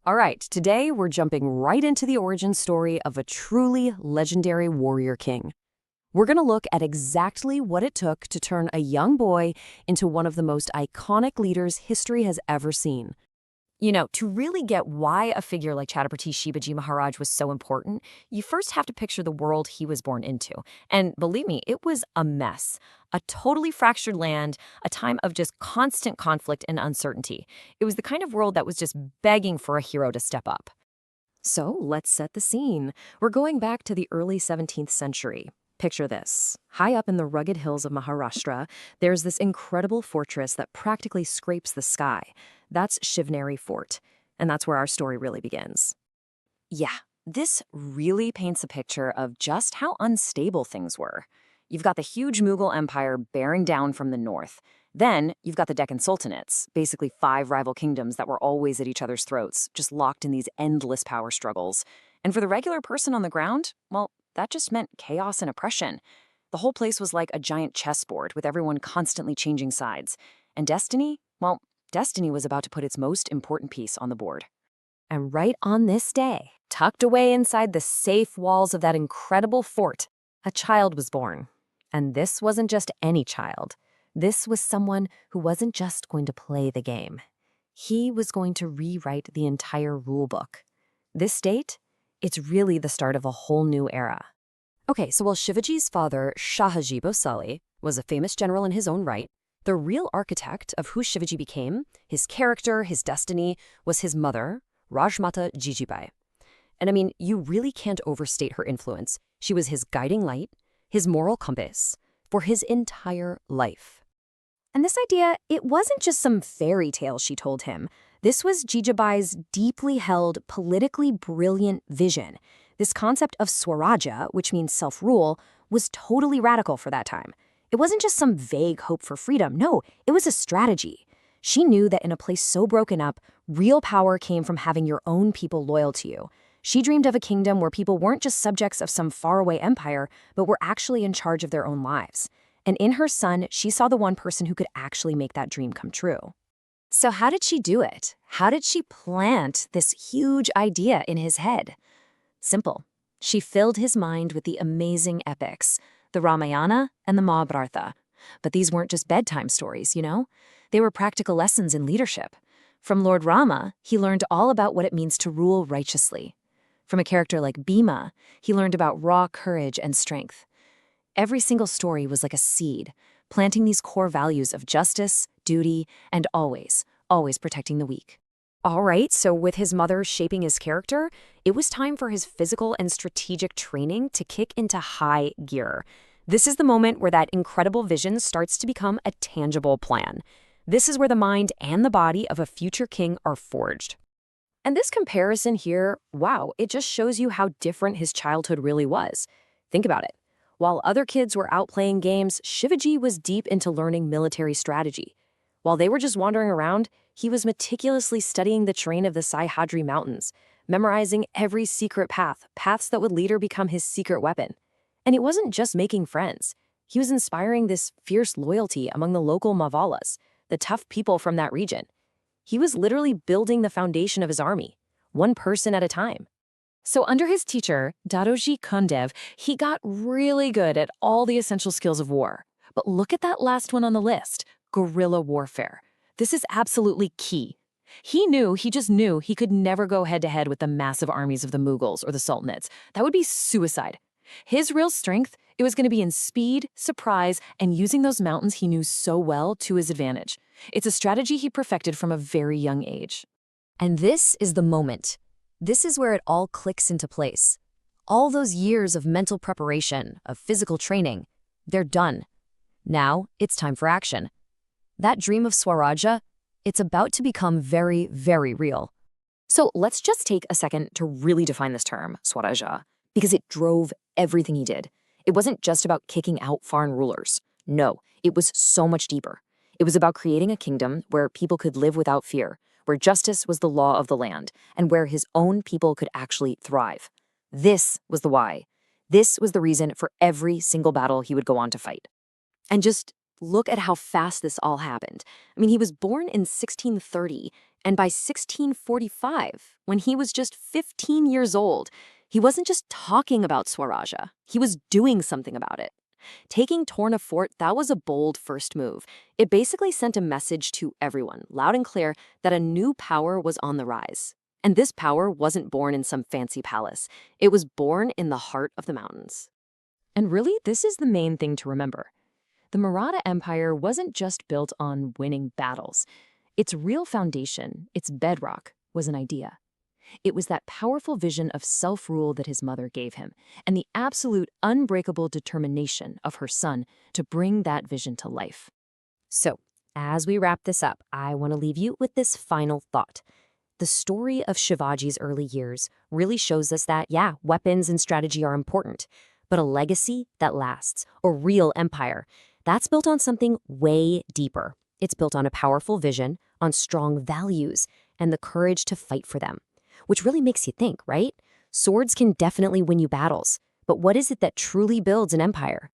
All right, today we're jumping right into the origin story of a truly legendary warrior king. We're going to look at exactly what it took to turn a young boy into one of the most iconic leaders history has ever seen. To really get why a figure like Chhatrapati Shivaji Maharaj was so important, you first have to picture the world he was born into. And believe me, it was a mess. A totally fractured land, a time of just constant conflict and uncertainty. It was the kind of world that was just begging for a hero to step up. So let's set the scene. We're going back to the early 17th century. Picture this. High up in the rugged hills of Maharashtra, there's this incredible fortress that practically scrapes the sky. That's Shivneri Fort, and that's where our story really begins. Yeah, this really paints a picture of just how unstable things were. You've got the huge Mughal Empire bearing down from the north. Then you've got the Deccan Sultanates, basically 5 rival kingdoms that were always at each other's throats, just locked in these endless power struggles. And for the regular person on the ground, well, that just meant chaos and oppression. The whole place was like a giant chessboard with everyone constantly changing sides. And destiny? Well, destiny was about to put its most important piece on the board. And right on this day, tucked away inside the safe walls of that incredible fort, a child was born. And this wasn't just any child. This was someone who wasn't just going to play the game. He was going to rewrite the entire rule book. This date? It's really the start of a whole new era. Okay, so while Shivaji's father, Shahaji Bhosale, was a famous general in his own right, the real architect of who Shivaji became, his character, his destiny, was his mother, Rajmata Jijabai. And I mean, you really can't overstate her influence. She was his guiding light, his moral compass, for his entire life. And this idea, it wasn't just some fairy tale she told him. This was Jijabai's deeply held, politically brilliant vision. This concept of Swarajya, which means self-rule, was totally radical for that time. It wasn't just some vague hope for freedom. No, it was a strategy. She knew that in a place so broken up, real power came from having your own people loyal to you. She dreamed of a kingdom where people weren't just subjects of some faraway empire, but were actually in charge of their own lives. And in her son, she saw the one person who could actually make that dream come true. So how did she do it? How did she plant this huge idea in his head? Simple. She filled his mind with the amazing epics, the Ramayana and the Mahabharata. But these weren't just bedtime stories, They were practical lessons in leadership. From Lord Rama, he learned all about what it means to rule righteously. From a character like Bhima, he learned about raw courage and strength. Every single story was like a seed, planting these core values of justice, duty, and always protecting the weak. All right, so with his mother shaping his character, it was time for his physical and strategic training to kick into high gear. This is the moment where that incredible vision starts to become a tangible plan. This is where the mind and the body of a future king are forged. And this comparison here, wow, it just shows you how different his childhood really was. Think about it. While other kids were out playing games, Shivaji was deep into learning military strategy. While they were just wandering around, he was meticulously studying the terrain of the Sahyadri Mountains, memorizing every secret paths that would later become his secret weapon. And it wasn't just making friends. He was inspiring this fierce loyalty among the local Mavalas, the tough people from that region. He was literally building the foundation of his army, one person at a time. So under his teacher, Dadoji Kundev, he got really good at all the essential skills of war. But look at that last one on the list, guerrilla warfare. This is absolutely key. He just knew he could never go head-to-head with the massive armies of the Mughals or the Sultanates. That would be suicide. His real strength, it was going to be in speed, surprise, and using those mountains he knew so well to his advantage. It's a strategy he perfected from a very young age. And this is the moment. This is where it all clicks into place. All those years of mental preparation, of physical training, they're done. Now, it's time for action. That dream of Swarajya, it's about to become very, very real. So let's just take a second to really define this term, Swarajya, because it drove everything he did. It wasn't just about kicking out foreign rulers. No, it was so much deeper. It was about creating a kingdom where people could live without fear, where justice was the law of the land, and where his own people could actually thrive. This was the why. This was the reason for every single battle he would go on to fight. And just look at how fast this all happened. I mean, he was born in 1630, And by 1645, when he was just 15 years old, he wasn't just talking about Swarajya, he was doing something about it. Taking Torna Fort, that was a bold first move. It basically sent a message to everyone, loud and clear, that a new power was on the rise. And this power wasn't born in some fancy palace. It was born in the heart of the mountains. And really, this is the main thing to remember. The Maratha Empire wasn't just built on winning battles. Its real foundation, its bedrock, was an idea. It was that powerful vision of self-rule that his mother gave him, and the absolute unbreakable determination of her son to bring that vision to life. So, as we wrap this up, I want to leave you with this final thought. The story of Shivaji's early years really shows us that, yeah, weapons and strategy are important, but a legacy that lasts, a real empire, that's built on something way deeper. It's built on a powerful vision, on strong values, and the courage to fight for them. Which really makes you think, right? Swords can definitely win you battles, but what is it that truly builds an empire?